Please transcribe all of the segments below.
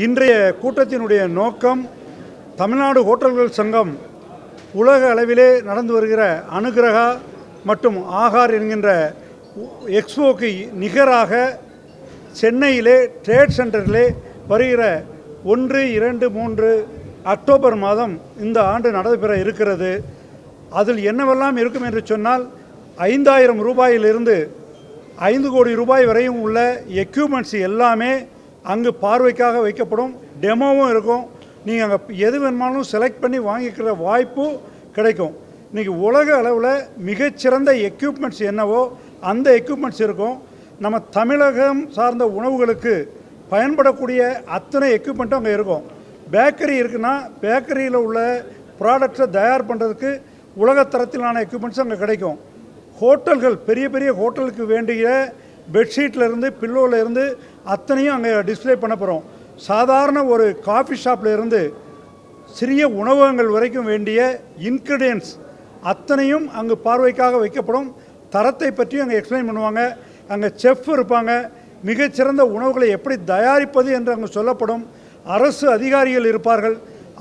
இன்றைய கூட்டத்தினுடைய நோக்கம் தமிழ்நாடு ஹோட்டல்கள் சங்கம் உலக அளவிலே நடந்து வருகிற அனுகிரகா மற்றும் ஆகார் என்கின்ற எக்ஸ்போக்கு நிகராக சென்னையிலே ட்ரேட் சென்டரிலே வருகிற 1, 2, 3 அக்டோபர் மாதம் இந்த ஆண்டு நடைபெற இருக்கிறது. அதில் என்னவெல்லாம் இருக்கும் என்று சொன்னால் 5,000 ரூபாயிலிருந்து 5 கோடி ரூபாய் வரையும் உள்ள எக்யூப்மெண்ட்ஸ் எல்லாமே அங்கு பார்வைக்காக வைக்கப்படும். டெமோவும் இருக்கும். நீங்கள் அங்கே எது வேணுமாலும் செலக்ட் பண்ணி வாங்கிக்கிற வாய்ப்பு கிடைக்கும். இன்றைக்கி உலக அளவில் மிகச்சிறந்த எக்யூப்மெண்ட்ஸ் என்னவோ அந்த எக்யூப்மெண்ட்ஸ் இருக்கும். நம்ம தமிழகம் சார்ந்த உணவுகளுக்கு பயன்படக்கூடிய அத்தனை எக்யூப்மெண்ட்டும் அங்கே இருக்கும். பேக்கரி இருக்குன்னா பேக்கரியில் உள்ள ப்ராடக்ட்ஸை தயார் பண்ணுறதுக்கு உலகத்தரத்திலான எக்யூப்மெண்ட்ஸ் அங்கே கிடைக்கும். ஹோட்டல்கள் பெரிய பெரிய ஹோட்டலுக்கு வேண்டிய பெட்ஷீட்லேருந்து பில்லோவிலேருந்து அத்தனையும் அங்கே டிஸ்பிளே பண்ண போகிறோம். சாதாரண ஒரு காஃபி ஷாப்பில் இருந்து சிறிய உணவகங்கள் வரைக்கும் வேண்டிய இன்க்ரீடியன்ட்ஸ் அத்தனையும் அங்கு பார்வைக்காக வைக்கப்படும். தரத்தை பற்றி அங்கே எக்ஸ்பிளைன் பண்ணுவாங்க. அங்கே செஃப் இருப்பாங்க. மிகச்சிறந்த உணவுகளை எப்படி தயாரிப்பது என்று அங்கே சொல்லப்படும். அரசு அதிகாரிகள் இருப்பார்கள்.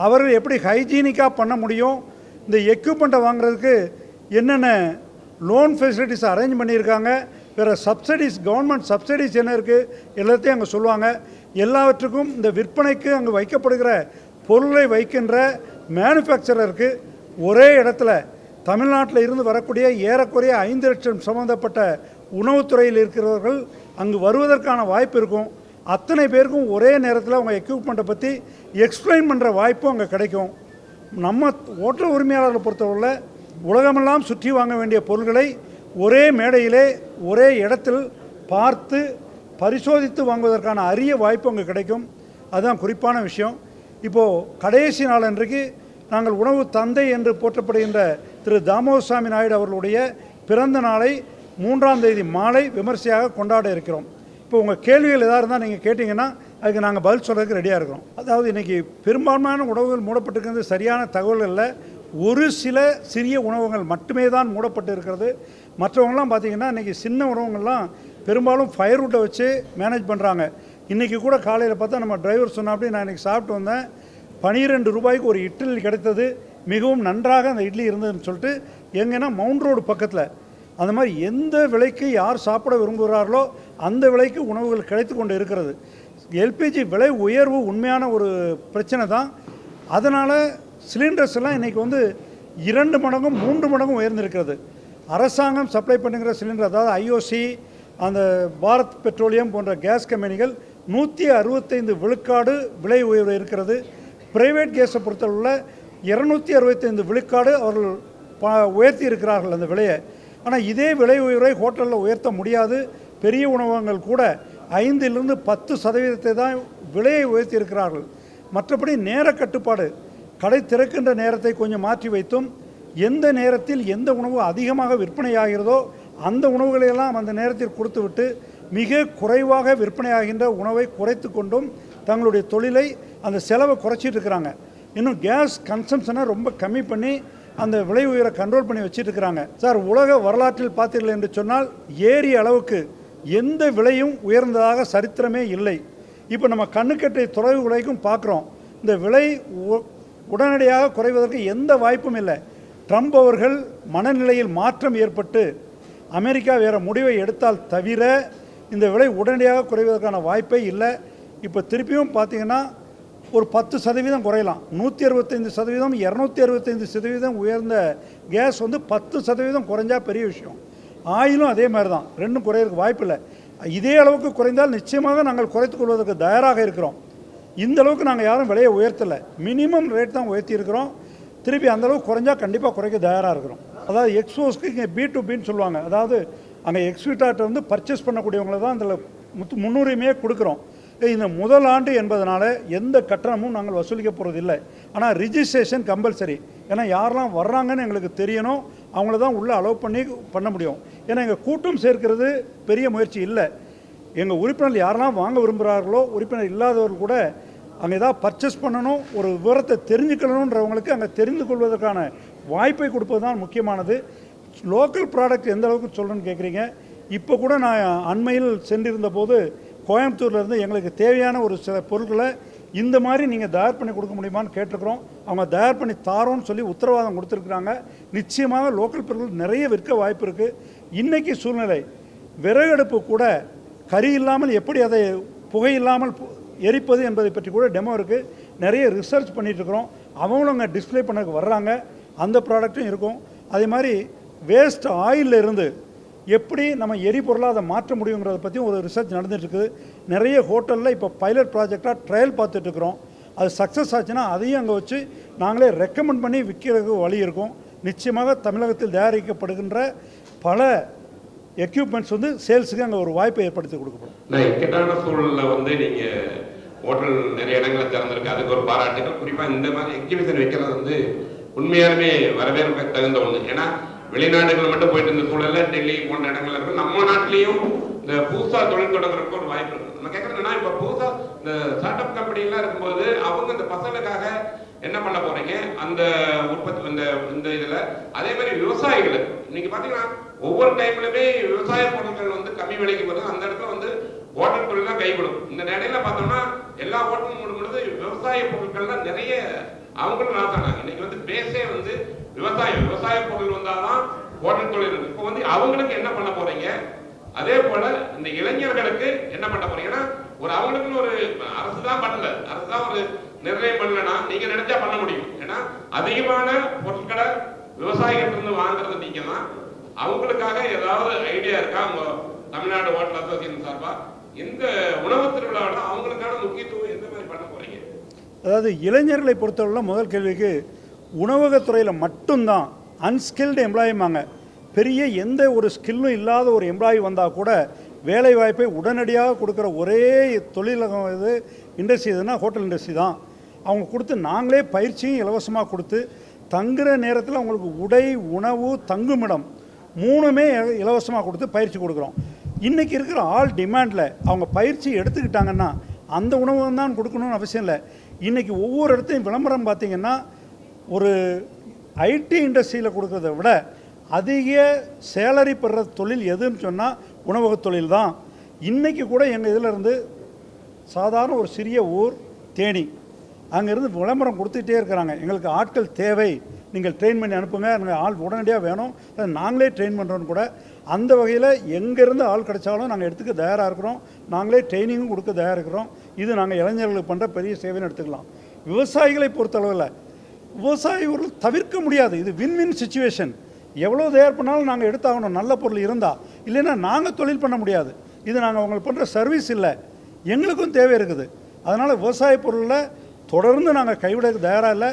அவர்கள் எப்படி ஹைஜீனிக்காக பண்ண முடியும், இந்த எக்யூப்மெண்ட்டை வாங்குறதுக்கு என்னென்ன லோன் ஃபெசிலிட்டிஸ் அரேஞ்ச் பண்ணியிருக்காங்க, வேறு சப்சிடிஸ் கவர்மெண்ட் சப்சிடிஸ் என்ன இருக்குது எல்லாத்தையும் அங்கே சொல்லுவாங்க. எல்லாவற்றுக்கும் இந்த விற்பனைக்கு அங்கே வைக்கப்படுகிற பொருளை வைக்கின்ற மேனுஃபேக்சரருக்கு ஒரே இடத்துல தமிழ்நாட்டில் இருந்து வரக்கூடிய ஏறக்குறைய 5 லட்சம் சம்மந்தப்பட்ட உணவுத்துறையில் இருக்கிறவர்கள் அங்கு வருவதற்கான வாய்ப்பு இருக்கும். அத்தனை பேருக்கும் ஒரே நேரத்தில் அவங்க எக்யூப்மெண்ட்டை பற்றி எக்ஸ்பிளைன் பண்ணுற வாய்ப்பும் அங்கே கிடைக்கும். நம்ம ஓட்டல் உரிமையாளர்களை பொறுத்தவரையில் உலகமெல்லாம் சுற்றி வாங்க வேண்டிய பொருள்களை ஒரே மேடையிலே ஒரே இடத்தில் பார்த்து பரிசோதித்து வாங்குவதற்கான அரிய வாய்ப்பு அங்கே கிடைக்கும். அதுதான் குறிப்பான விஷயம். இப்போது கடைசி நாள் அன்றைக்கு நாங்கள் உணவு தந்தை என்று போற்றப்படுகின்ற திரு தாமோதரசாமி நாயுடு அவர்களுடைய பிறந்த நாளை 3ஆம் தேதி மாலை விமர்சையாக கொண்டாட இருக்கிறோம். இப்போ உங்கள் கேள்விகள் எதாக இருந்தால் நீங்கள் கேட்டிங்கன்னா அதுக்கு நாங்கள் பதில் சொல்கிறதுக்கு ரெடியாக இருக்கிறோம். அதாவது இன்றைக்கி பெரும்பான்மையான உணவுகள் மூடப்பட்டிருக்கிறது சரியான தகவல்களில் ஒரு சில சிறிய உணவகங்கள் மட்டுமே தான் மூடப்பட்டு இருக்கிறது. மற்றவங்களாம் பார்த்திங்கன்னா இன்றைக்கி சின்ன உணவகங்கள்லாம் பெரும்பாலும் ஃபயர்வுட்டை வச்சு மேனேஜ் பண்ணுறாங்க. இன்றைக்கி கூட காலையில் பார்த்தா நம்ம டிரைவர் சொன்னாப்படி நான் இன்றைக்கி சாப்பிட்டு வந்தேன், 12 ரூபாய்க்கு ஒரு இட்லி கிடைத்தது, மிகவும் நன்றாக அந்த இட்லி இருந்ததுன்னு சொல்லிட்டு எங்கன்னா மவுண்ட் ரோடு பக்கத்தில் அந்த மாதிரி எந்த விலைக்கு யார் சாப்பிட விரும்புகிறார்களோ அந்த விலைக்கு உணவுகள் கிடைத்து கொண்டு இருக்கிறது. எல்பிஜி விலை உயர்வு உண்மையான ஒரு பிரச்சனை தான். அதனால் சிலிண்டர்ஸ் எல்லாம் இன்றைக்கி 2 மடங்கும் 3 மடங்கும் உயர்ந்திருக்கிறது. அரசாங்கம் சப்ளை பண்ணுகிற சிலிண்டர், அதாவது ஐஓசி, அந்த பாரத் பெட்ரோலியம் போன்ற கேஸ் கம்பெனிகள் 165 விழுக்காடு விலை உயர்வு இருக்கிறது. பிரைவேட் கேஸை பொறுத்தவரை 265 விழுக்காடு அவர்கள் உயர்த்தி இருக்கிறார்கள் அந்த விலையை. ஆனால் இதே விலை உயர்வை ஹோட்டலில் உயர்த்த முடியாது. பெரிய உணவகங்கள் கூட 5லிருந்து 10% தான் விலையை உயர்த்தி இருக்கிறார்கள். மற்றபடி நேர கட்டுப்பாடு, கடை திறக்கின்ற நேரத்தை கொஞ்சம் மாற்றி வைத்தும் எந்த நேரத்தில் எந்த உணவு அதிகமாக விற்பனையாகிறதோ அந்த உணவுகளையெல்லாம் அந்த நேரத்தில் கொடுத்துவிட்டு மிக குறைவாக விற்பனையாகின்ற உணவை குறைத்து கொண்டும் தங்களுடைய தொழிலை அந்த செலவை குறைச்சிட்டு இருக்கிறாங்க. இன்னும் கேஸ் கன்சம்ஷனை ரொம்ப கம்மி பண்ணி அந்த விலை உயரை கண்ட்ரோல் பண்ணி வச்சுட்டு இருக்கிறாங்க. சார், உலக வரலாற்றில் பார்த்தீர்கள் என்று சொன்னால் ஏறிய அளவுக்கு எந்த விலையும் உயர்ந்ததாக சரித்திரமே இல்லை. இப்போ நம்ம கண்ணுக்கெட்டை தொலைவு விலைக்கும் பார்க்குறோம். இந்த விலை உடனடியாக குறைவதற்கு எந்த வாய்ப்பும் இல்லை. ட்ரம்ப் அவர்கள் மனநிலையில் மாற்றம் ஏற்பட்டு அமெரிக்கா வேறு முடிவை எடுத்தால் தவிர இந்த விலை உடனடியாக குறைவதற்கான வாய்ப்பே இல்லை. இப்போ திருப்பியும் பார்த்திங்கன்னா ஒரு 10% குறையலாம். 165%, 265% உயர்ந்த கேஸ் 10% குறைஞ்சா பெரிய விஷயம். ஆயிலும் அதே மாதிரி தான், ரெண்டும் குறையிறதுக்கு வாய்ப்பு இல்லை. இதே அளவுக்கு குறைந்தால் நிச்சயமாக நாங்கள் குறைத்துக் கொள்வதற்கு தயாராக இருக்கிறோம். இந்த அளவுக்கு நாங்கள் யாரும் விலையை உயர்த்தலை, மினிமம் ரேட் தான் உயர்த்தி இருக்கிறோம். திருப்பி அந்தளவுக்கு குறைஞ்சா கண்டிப்பாக குறைக்க தயாராக இருக்கிறோம். அதாவது எக்ஸ்போஸ்க்கு இங்கே B2Bன்னு சொல்லுவாங்க. அதாவது அங்கே எக்ஸ்பிட்டார்ட்ட பர்ச்சேஸ் பண்ணக்கூடியவங்களை தான் அதில் முன்னுரிமையே கொடுக்குறோம். இந்த முதல் ஆண்டு என்பதனால எந்த கட்டணமும் நாங்கள் வசூலிக்க போகிறது இல்லை. ஆனால் ரிஜிஸ்ட்ரேஷன் கம்பல்சரி. ஏன்னா யாரெல்லாம் வர்றாங்கன்னு எங்களுக்கு தெரியணும், அவங்கள தான் உள்ளே அலோவ் பண்ண முடியும். ஏன்னா எங்கள் கூட்டம் சேர்க்கிறது பெரிய முயற்சி இல்லை. எங்கள் உறுப்பினர்கள் யாரெல்லாம் வாங்க விரும்புகிறார்களோ, உறுப்பினர் இல்லாதவர்கள் கூட அங்கே ஏதாவது பர்ச்சேஸ் பண்ணணும், ஒரு விவரத்தை தெரிஞ்சுக்கணுன்றவங்களுக்கு அங்கே தெரிந்து கொள்வதற்கான வாய்ப்பை கொடுப்பது தான் முக்கியமானது. லோக்கல் ப்ராடக்ட் எந்த அளவுக்கு சொல்கிறேன்னு கேட்குறீங்க. இப்போ கூட நான் அண்மையில் சென்றிருந்த போது கோயம்புத்தூர்லேருந்து எங்களுக்கு தேவையான ஒரு சில பொருட்களை இந்த மாதிரி நீங்கள் தயார் பண்ணி கொடுக்க முடியுமான்னு கேட்டிருக்கிறோம். அவங்க தயார் பண்ணி தாரோன்னு சொல்லி உத்தரவாதம் கொடுத்துருக்குறாங்க. நிச்சயமாக லோக்கல் பொருட்கள் நிறைய விற்க வாய்ப்பு இருக்குது. இன்றைக்கி சூழ்நிலை விறகடுப்பு கூட கரி இல்லாமல் எப்படி அதை புகை இல்லாமல் எரிப்பது என்பதை பற்றி கூட டெமோ இருக்குது. நிறைய ரிசர்ச் பண்ணிகிட்ருக்குறோம். அவங்களும் அங்கே டிஸ்பிளே பண்ணக்கு வர்றாங்க. அந்த ப்ராடக்ட்டும் இருக்கும். அதே மாதிரி வேஸ்ட் ஆயிலில் இருந்து எப்படி நம்ம எரிபொருளாக அதை மாற்ற முடியுங்கிறத பற்றியும் ஒரு ரிசர்ச் நடந்துகிட்ருக்குது. நிறைய ஹோட்டலில் இப்போ பைலட் ப்ராஜெக்டாக ட்ரையல் பார்த்துட்ருக்குறோம். அது சக்ஸஸ் ஆச்சுன்னா அதையும் அங்கே வச்சு நாங்களே ரெக்கமெண்ட் பண்ணி விற்கிறதுக்கு வழி இருக்கும். நிச்சயமாக தமிழகத்தில் தயாரிக்கப்படுகின்ற பல எக்யூப்மெண்ட்ஸ் வந்து சேல்ஸுக்கு அங்கே ஒரு வாய்ப்பை ஏற்படுத்தி கொடுக்கப்படும். இக்கட்டான சூழலில் நீங்கள் ஹோட்டல் நிறைய இடங்களை திறந்திருக்கு, அதுக்கு ஒரு பாராட்டுகள். குறிப்பாக இந்த மாதிரி எக்ஸிபிஷன் வைக்கிறது உண்மையாலுமே வரவேற்பு தகுந்த ஒன்று. ஏன்னா வெளிநாடுகள் மட்டும் போயிட்டு இருந்த சூழல்ல டெல்லி போன்ற இடங்கள் இருக்கு. நம்ம நாட்டிலையும் இந்த புதுசா தொழில் தொடங்குறதுக்கு ஒரு வாய்ப்பு இருக்கு. நம்ம கேட்கறதுன்னா இப்ப புதுசா இந்த ஸ்டார்ட் அப் கம்பெனி எல்லாம் இருக்கும்போது அவங்க இந்த பசங்களுக்காக என்ன பண்ண போறீங்க அந்த உற்பத்தி இந்த இதுல. அதே மாதிரி விவசாயிகள் இன்னைக்கு பாத்தீங்கன்னா ஒவ்வொரு டைம்லுமே விவசாய பொருட்கள் கம்மி விலைக்கு வருது. அந்த இடத்துல ஹோட்டல் தொழில் தான் கை கொடுக்கும். இந்த நிலையில பார்த்தோம்னா எல்லா ஹோட்டலும் முடிஞ்சது விவசாய பொருட்கள்லாம் நிறைய அவங்களும் நாட்டாங்க. இன்னைக்கு பேஸே விவசாய பொருள் வந்தாதான் ஹோட்டல் தொழில் இருக்கு. இப்போ அவங்களுக்கு என்ன பண்ண போறீங்க, அதே போல இந்த இளைஞர்களுக்கு என்ன பண்ண போறீங்கன்னா அவங்களுக்குன்னு ஒரு அரசு தான் பண்ணல, அரசு தான் ஒரு நிர்ணயம் பண்ணலன்னா நீங்க நினைச்சா பண்ண முடியும். ஏன்னா அதிகமான பொருட்களை விவசாயிகள் இருந்து வாங்குறது நீங்க தான். அவங்களுக்காக ஏதாவது ஐடியா இருக்கா உங்க தமிழ்நாடு ஹோட்டல் அசோசியேஷன் சார்பா? இந்த உணவு திருவிழாவில் அவங்களுக்கான முக்கியத்துவம் எந்த மாதிரி பண்ண போறீங்க? அதாவது இளைஞர்களை பொறுத்தவரை முதல் கேள்விக்கு உணவகத்துறையில் மட்டும்தான் அன்ஸ்கில்டு எம்ப்ளாயிமாங்க. பெரிய எந்த ஒரு ஸ்கில்லும் இல்லாத ஒரு எம்ப்ளாயி வந்தால் கூட வேலை வாய்ப்பை உடனடியாக கொடுக்குற ஒரே தொழிலகம் இண்டஸ்ட்ரி எதுனா ஹோட்டல் இண்டஸ்ட்ரி தான். அவங்க கொடுத்து நாங்களே பயிற்சியும் இலவசமாக கொடுத்து தங்குற நேரத்தில் அவங்களுக்கு உடை, உணவு, தங்குமிடம் மூணுமே இலவசமாக கொடுத்து பயிற்சி கொடுக்குறோம். இன்றைக்கி இருக்கிற ஆல் டிமாண்டில் அவங்க பயிற்சி எடுத்துக்கிட்டாங்கன்னா அந்த உணவு தான் கொடுக்கணும்னு அவசியம் இல்லை. இன்றைக்கி ஒவ்வொரு இடத்தையும் விளம்பரம் பார்த்திங்கன்னா ஒரு ஐடி இண்டஸ்ட்ரியில் கொடுக்குறத விட அதிக சேலரி பெறுற தொழில் எதுன்னு சொன்னால் உணவக தொழில் தான். இன்றைக்கி கூட எங்கள் இதில் இருந்து சாதாரண ஒரு சிறிய ஊர் தேனி, அங்கேருந்து விளம்பரம் கொடுத்துக்கிட்டே இருக்கிறாங்க. எங்களுக்கு ஆட்கள் தேவை, நீங்கள் ட்ரெயின் பண்ணி அனுப்புங்க, எங்கள் ஆள் உடனடியாக வேணும், நாங்களே ட்ரெயின் பண்ணுறோன்னு கூட. அந்த வகையில் எங்கேருந்து ஆள் கிடைச்சாலும் நாங்கள் எடுத்துக்க தயாராக இருக்கிறோம். நாங்களே ட்ரைனிங்கும் கொடுக்க தயாராக இருக்கிறோம். இது நாங்கள் இளைஞர்களுக்கு பண்ணுற பெரிய சேவைன்னு எடுத்துக்கலாம். விவசாயிகளை பொறுத்தளவில் விவசாயிகள் தவிர்க்க முடியாது. இது வின் சுச்சுவேஷன். எவ்வளோ தயார் பண்ணாலும் நாங்கள் எடுத்தாகணும், நல்ல பொருள் இருந்தால். இல்லைன்னா நாங்கள் தொழில் பண்ண முடியாது. இது நாங்கள் உங்களுக்கு பண்ணுற சர்வீஸ் இல்லை, எங்களுக்கும் தேவை இருக்குது. அதனால் விவசாய பொருளில் தொடர்ந்து நாங்கள் கைவிட தயாராக இல்லை.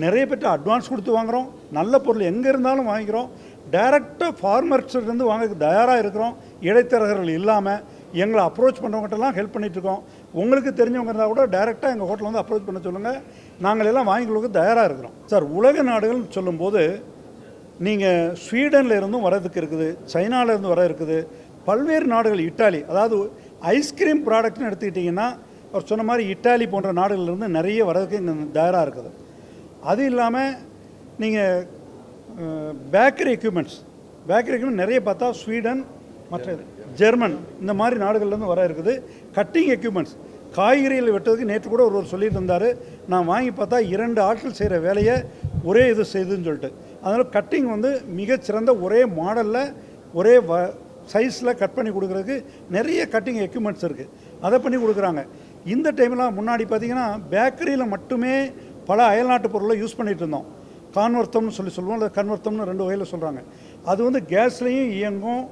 நிறைய பேர்ட்டு அட்வான்ஸ் கொடுத்து வாங்குகிறோம். நல்ல பொருள் எங்கே இருந்தாலும் வாங்கிக்கிறோம். டைரெக்டாக ஃபார்மர்ஸ்லேருந்து வாங்க தயாராக இருக்கிறோம். இடைத்தரகர்கள் இல்லாமல் எங்களை அப்ரோச் பண்ணுறவங்ககிட்டலாம் ஹெல்ப் பண்ணிகிட்ருக்கோம். உங்களுக்கு தெரிஞ்சவங்க இருந்தால் கூட டைரெக்டாக எங்கள் ஹோட்டலில் அப்ரோச் பண்ண சொல்லுங்கள், நாங்கள் எல்லாம் வாங்கி கொடுக்க தயாராக இருக்கிறோம். சார், உலக நாடுகள்னு சொல்லும்போது நீங்கள் ஸ்வீடனில் இருந்தும் வரதுக்கு இருக்குது, சைனாவிலேருந்து வர இருக்குது, பல்வேறு நாடுகள். இட்டாலி, அதாவது ஐஸ்கிரீம் ப்ராடக்ட்னு எடுத்துக்கிட்டிங்கன்னா அவர் சொன்ன மாதிரி இட்டாலி போன்ற நாடுகள்லேருந்து நிறைய வரதுக்கு இங்கே தயாராக இருக்குது. அது இல்லாமல் நீங்கள் பேக்கரி எக்யூப்மெண்ட்ஸ் நிறைய பார்த்தா ஸ்வீடன், மற்ற ஜெர்மன், இந்த மாதிரி நாடுகள்லேருந்து வர இருக்குது. கட்டிங் எக்யூப்மெண்ட்ஸ், காய்கறிகள் வெட்டுறதுக்கு நேற்று கூட ஒருவர் சொல்லிட்டு இருந்தார். நான் வாங்கி பார்த்தா 2 ஆட்கள் செய்கிற வேலையை ஒரே இது செய்துன்னு சொல்லிட்டு. அதனால் கட்டிங் மிகச்சிறந்த ஒரே மாடலில் ஒரே சைஸில் கட் பண்ணி கொடுக்குறதுக்கு நிறைய கட்டிங் எக்யூப்மெண்ட்ஸ் இருக்குது. அதை பண்ணி கொடுக்குறாங்க. இந்த டைம்லாம் முன்னாடி பார்த்திங்கன்னா பேக்கரியில் மட்டுமே பல அயல்நாட்டு பொருளை யூஸ் பண்ணிகிட்டு இருந்தோம். கான்வர்த்தம்னு சொல்லுவோம், இல்லை கன்வர்த்தம்னு 2 வகையில் சொல்கிறாங்க. அது கேஸ்லேயும் இயங்கும்,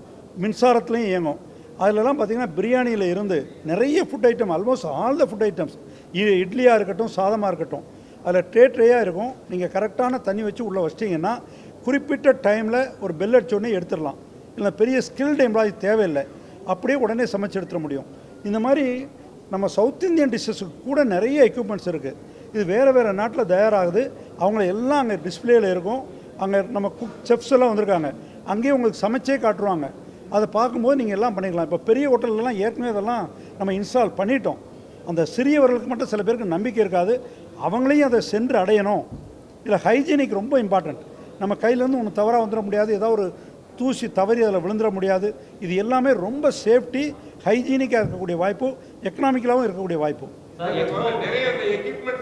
மின்சாரத்துலேயும் இயங்கும். அதிலெல்லாம் பார்த்திங்கன்னா பிரியாணியில் இருந்து நிறைய food item, almost all the food items, இட்லியாக இருக்கட்டும், சாதமாக இருக்கட்டும், அதில் ட்ரேயாக இருக்கும். நீங்கள் கரெக்டான தண்ணி வச்சு உள்ளே வச்சிட்டிங்கன்னா குறிப்பிட்ட டைமில் ஒரு பெல் அடிச்சோடனே எடுத்துடலாம். இல்லை பெரிய ஸ்கில்டு எம்ப்ளாயி தேவையில்லை, அப்படியே உடனே சமைச்சு எடுத்துட முடியும். இந்த மாதிரி நம்ம சவுத் இந்தியன் டிஷ்ஷஸுக்கு கூட நிறைய எக்யூப்மெண்ட்ஸ் இருக்குது. இது வேறு நாட்டில் தயாராகுது. அவங்கள எல்லாம் அங்கே டிஸ்பிளேயில் இருக்கும். அங்கே நம்ம செஃப்ஸ் எல்லாம் வந்திருக்காங்க, அங்கேயே உங்களுக்கு சமைச்சே காட்டுருவாங்க. அதை பார்க்கும்போது நீங்கள் எல்லாம் பண்ணிக்கலாம். இப்போ பெரிய ஹோட்டல்லாம் ஏற்கனவே இதெல்லாம் நம்ம இன்ஸ்டால் பண்ணிட்டோம். அந்த சிறியவர்களுக்கு மட்டும் சில பேருக்கு நம்பிக்கை இருக்காது, அவங்களையும் அதை சென்று அடையணும். இல்லை ஹைஜீனிக் ரொம்ப இம்பார்ட்டண்ட். நம்ம கையிலேருந்து ஒன்று தவறாக வந்துட முடியாது, ஏதாவது ஒரு தூசி தவறி அதில் விழுந்துட முடியாது. இது எல்லாமே ரொம்ப சேஃப்டி, ஹைஜீனிக்காக இருக்கக்கூடிய வாய்ப்பு, எக்கனாமிக்கலாகவும் இருக்கக்கூடிய வாய்ப்பு. நிறைய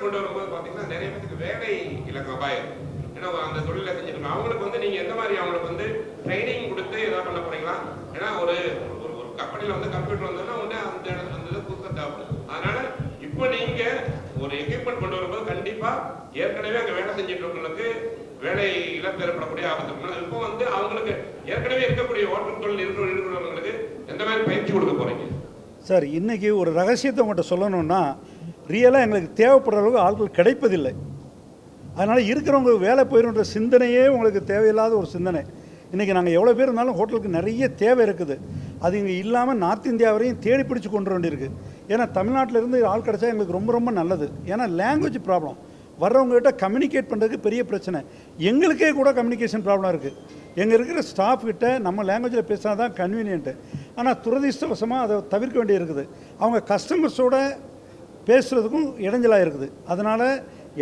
கொண்டு வரும்போது பார்த்தீங்கன்னா நிறைய பேருக்கு வேலை இழக்க அபாயம். ஏன்னா அந்த தொழிலை செஞ்சுருக்கோம். அவங்களுக்கு வந்து நீங்கள் எந்த மாதிரி அவங்களுக்கு வந்து ட்ரைனிங் கொடுத்து எதாவது பண்ண போறீங்களா? ஏன்னா ஒரு ஒரு கம்பெனியில் வந்து கம்ப்யூட்டர் வந்ததுன்னா உடனே அந்த அந்த இதை புதுசாக தேவைப்படும். அதனால இப்போ நீங்கள் ஒரு எக்யூப்மெண்ட் கொண்டு வரும்போது கண்டிப்பாக ஏற்கனவே அங்கே வேலை செஞ்சுட்டு இருக்கவங்களுக்கு வேலை இழப்பு ஏற்படக்கூடிய ஆபத்து இருக்கும். இப்போ வந்து அவங்களுக்கு ஏற்கனவே இருக்கக்கூடிய ஓட்டல் தொழில் இருக்கிறவங்களுக்கு எந்த மாதிரி பயிற்சி கொடுக்க போறீங்க? சார், இன்றைக்கி ஒரு ரகசியத்தை உங்கள்கிட்ட சொல்லணுன்னா, ரியலாக எங்களுக்கு தேவைப்படுற அளவுக்கு ஆட்கள் கிடைப்பதில்லை. அதனால் இருக்கிறவங்களுக்கு வேலை போயிடுன்ற சிந்தனையே உங்களுக்கு தேவையில்லாத ஒரு சிந்தனை. இன்றைக்கி நாங்கள் எவ்வளோ பேர் இருந்தாலும் ஹோட்டலுக்கு நிறைய தேவை இருக்குது. அது இங்கே இல்லாமல் நார்த் இந்தியா வரையும் தேடி பிடிச்சி கொண்டு வேண்டியிருக்கு. ஏன்னா தமிழ்நாட்டிலேருந்து ஆள் கிடச்சா எங்களுக்கு ரொம்ப ரொம்ப நல்லது. ஏன்னா லாங்குவேஜ் ப்ராப்ளம், வர்றவங்ககிட்ட கம்யூனிகேட் பண்ணுறதுக்கு பெரிய பிரச்சனை. எங்களுக்கே கூட கம்யூனிகேஷன் ப்ராப்ளம் இருக்குது. எங்கே இருக்கிற ஸ்டாஃப் கிட்ட நம்ம லாங்குவேஜில் பேசினா தான் கன்வீனியன்ட்டு. ஆனால் துரதிர்ஷ்டவசமாக அதை தவிர்க்க வேண்டி இருக்குது. அவங்க கஸ்டமர்ஸோட பேசுகிறதுக்கும் இடைஞ்சலாக இருக்குது. அதனால்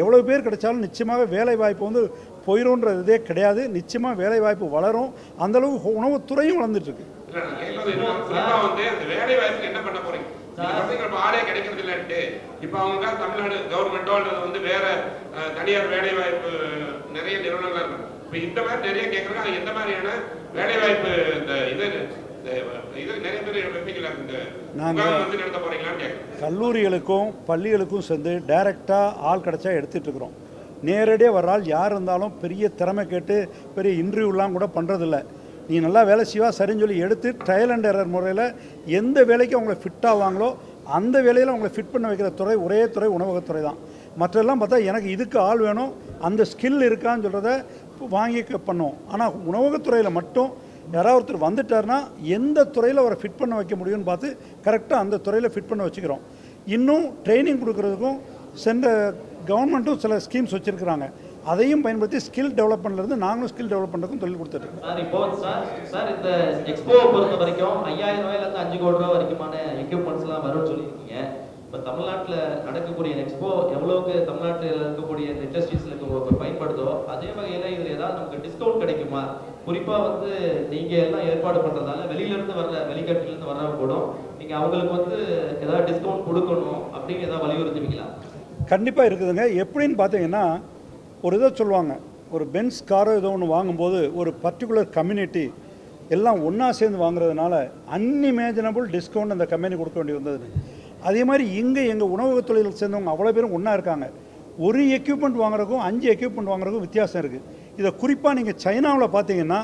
எவ்வளோ பேர் கிடைச்சாலும் நிச்சயமாக வேலை வாய்ப்பு வந்து போயிடும்ன்றது இதே கிடையாது. நிச்சயமாக வேலை வாய்ப்பு வளரும். அந்தளவு உணவுத்துறையும் வளர்ந்துட்டுருக்கு. என்ன பண்ண போறீங்க? ஆளே கிடைக்கிறது இல்லைன்ட்டு இப்போ அவங்க தமிழ்நாடு கவர்மெண்டோ அல்லது வந்து வேற தனியார் வேலை வாய்ப்பு நிறைய நிறுவனங்கள் இருக்கு. இப்போ இந்த மாதிரி நிறைய கேட்குறாங்க. எந்த மாதிரியான வேலை வாய்ப்பு இந்த இது நிறைய பேர் வைப்பீங்களா? நாங்கள் வந்து நடத்த போறீங்களான்னு கேட்குறேன். கல்லூரிகளுக்கும் பள்ளிகளுக்கும் சேர்ந்து டைரெக்டாக ஆள் கிடச்சா எடுத்துகிட்டு இருக்கிறோம். நேரடியாக வர்ற ஆள் யார் இருந்தாலும் பெரிய திறமை கேட்டு பெரிய இன்டர்வியூலாம் கூட பண்ணுறதில்ல. நீ நல்லா வேலை செய்வா சரின்னு சொல்லி எடுத்து ட்ரையல் அண்ட் எரர் முறையில் எந்த வேலைக்கு அவங்கள ஃபிட் ஆவாங்களோ அந்த வேலையில் அவங்கள ஃபிட் பண்ண வைக்கிற துறை ஒரே துறை உணவகத்துறை தான். மற்றெல்லாம் பார்த்தா எனக்கு இதுக்கு ஆள் வேணும், அந்த ஸ்கில் இருக்கான்னு சொல்கிறத வாங்கி பண்ணுவோம். ஆனால் உணவகத்துறையில் மட்டும் யாராவது ஒருத்தர் வந்துட்டார்னா எந்த துறையில் அவரை ஃபிட் பண்ண வைக்க முடியும்னு பார்த்து கரெக்டாக அந்த துறையில் ஃபிட் பண்ண வச்சுக்கிறோம். இன்னும் ட்ரைனிங் கொடுக்குறதுக்கும் சென்ற கவர்மெண்ட்டும் சில ஸ்கீம்ஸ் வச்சுருக்குறாங்க. அதையும் பயன்படுத்தி ஸ்கில் டெவலப்மெண்ட்லேருந்து நாங்களும் ஸ்கில் டெவலப் பண்ணுறதுக்கும் தொழில் கொடுத்துட்ருக்கோம். சார், இப்போ சார் இந்த எக்ஸ்போவை பொறுத்த வரைக்கும் 5000 ரூபாயிலேருந்து 5 கோடி ரூபா வரைக்குமான எக்யூப்மெண்ட்ஸ்லாம் வரும்னு சொல்லியிருக்கீங்க. இப்போ தமிழ்நாட்டில் நடக்கக்கூடிய எக்ஸ்போ எவ்வளோக்கு தமிழ்நாட்டில் இருக்கக்கூடிய இந்த இண்டஸ்ட்ரீஸில் பயன்படுதோ அதே வகையில் இதில் ஏதாவது நமக்கு டிஸ்கவுண்ட் கிடைக்குமா? குறிப்பாக வந்து நீங்கள் எல்லாம் ஏற்பாடு பண்ணுறதால வெளியிலேருந்து வர்ற வெளிக்கட்டிலேருந்து வர்றவங்க கூட நீங்கள் அவங்களுக்கு வந்து ஏதாவது டிஸ்கவுண்ட் கொடுக்கணும் அப்படின்னு ஏதாவது வலியுறுத்துவீங்களா? கண்டிப்பாக இருக்குதுங்க. எப்படின்னு பார்த்தீங்கன்னா, ஒரு இதை சொல்லுவாங்க, ஒரு பென்ஸ் காரோ ஏதோ ஒன்று வாங்கும்போது ஒரு பர்டிகுலர் கம்யூனிட்டி எல்லாம் ஒன்றா சேர்ந்து வாங்குறதுனால அன்இமேஜினபிள் டிஸ்கவுண்ட் அந்த கம்பெனி கொடுக்க வேண்டி வந்தது. அதே மாதிரி இங்கே எங்கள் உணவு தொழில் சேர்ந்தவங்க அவ்வளோ பேரும் ஒன்றா இருக்காங்க. ஒரு எக்யூப்மெண்ட் வாங்குறதுக்கும் 5 எக்யூப்மெண்ட் வாங்குறதுக்கும் வித்தியாசம் இருக்குது. இதை குறிப்பாக நீங்கள் சைனாவில் பார்த்தீங்கன்னா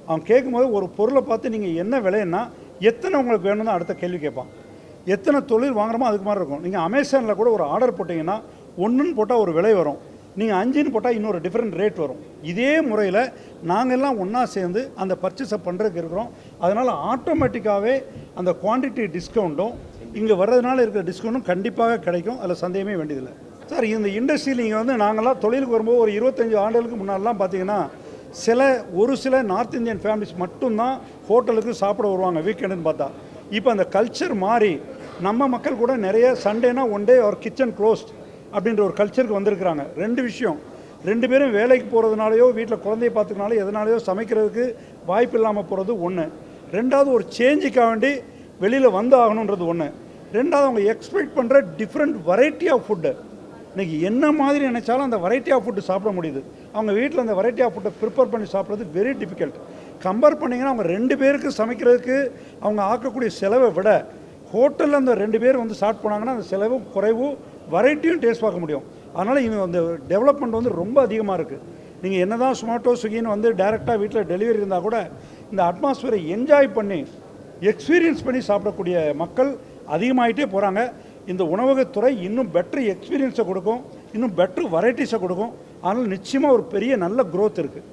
அவன் கேட்கும்போது ஒரு பொருளை பார்த்து நீங்கள் என்ன விலைன்னா எத்தனை உங்களுக்கு வேணும்னு அடுத்த கேள்வி கேட்பான். எத்தனை தொழில் வாங்குறோமோ அதுக்கு மாதிரி இருக்கும். நீங்கள் அமேசானில் கூட ஒரு ஆர்டர் போட்டிங்கன்னா 1ன்னு போட்டால் ஒரு விலை வரும், நீங்கள் 5ன்னு போட்டால் இன்னொரு டிஃப்ரெண்ட் ரேட் வரும். இதே முறையில் நாங்கள் எல்லாம் ஒன்றா சேர்ந்து அந்த பர்ச்சேஸை பண்ணுறதுக்கு இருக்கிறோம். அதனால் ஆட்டோமேட்டிக்காகவே அந்த குவான்டிட்டி டிஸ்கவுண்ட்டும் இங்கே வர்றதுனால இருக்கிற டிஸ்கவுண்ட்டும் கண்டிப்பாக கிடைக்கும். அதில் சந்தேகமே வேண்டியதில்லை. சார், இந்த இண்டஸ்ட்ரியில் நீங்கள் வந்து நாங்கள்லாம் தொழிலுக்கு வரும்போது ஒரு 25 ஆண்டுகளுக்கு முன்னாடிலாம் பார்த்தீங்கன்னா ஒரு சில நார்த் இந்தியன் ஃபேமிலிஸ் மட்டும்தான் ஹோட்டலுக்கு சாப்பிட வருவாங்க வீக்கெண்டுன்னு பார்த்தா. இப்போ அந்த கல்ச்சர் மாறி நம்ம மக்கள் கூட நிறைய சண்டேனா one day our kitchen closed அப்படின்ற ஒரு கல்ச்சருக்கு வந்திருக்கிறாங்க. 2 விஷயம், 2 பேரும் வேலைக்கு போகிறதுனாலையோ வீட்டில் குழந்தைய பார்த்துக்கனாலோ எதனாலையோ சமைக்கிறதுக்கு வாய்ப்பு இல்லாமல் போகிறது ஒன்று. 2வது ஒரு சேஞ்சுக்காக வேண்டி வெளியில் வந்து ஆகணுன்றது ஒன்று. 2வது அவங்க எக்ஸ்பெக்ட் பண்ணுற டிஃப்ரெண்ட் வெரைட்டி ஆஃப் ஃபுட்டு. இன்றைக்கி என்ன மாதிரி நினைச்சாலும் அந்த வெரைட்டி ஆஃப் ஃபுட்டு சாப்பிட முடியுது. அவங்க வீட்டில் அந்த வெரைட்டி ஆஃப் ஃபுட்டை ப்ரிப்பேர் பண்ணி சாப்பிட்றது வெரி டிஃபிகல்ட். கம்பேர் பண்ணிங்கன்னா அவங்க 2 பேருக்கு சமைக்கிறதுக்கு அவங்க ஆக்கக்கூடிய செலவை விட ஹோட்டலில் அந்த 2 பேர் வந்து ஸ்டார்ட் பண்ணாங்கன்னா அந்த செலவும் குறைவு, வெரைட்டியும் டேஸ்ட் பார்க்க முடியும். அதனால் இவங்க அந்த டெவலப்மெண்ட் வந்து ரொம்ப அதிகமாக இருக்குது. நீங்கள் என்ன தான் ஸ்மார்ட்டோ ஸ்விக்கின்னு வந்து டைரெக்டாக வீட்டில் டெலிவரி இருந்தால் கூட இந்த அட்மாஸ்பியரை என்ஜாய் பண்ணி எக்ஸ்பீரியன்ஸ் பண்ணி சாப்பிடக்கூடிய மக்கள் அதிகமாகிட்டே போகிறாங்க. இந்த உணவகத்துறை இன்னும் பெட்ரு எக்ஸ்பீரியன்ஸை கொடுக்கும், இன்னும் பெட்ரு வெரைட்டிஸை கொடுக்கும். அதனால் நிச்சயமாக ஒரு பெரிய நல்ல க்ரோத் இருக்குது.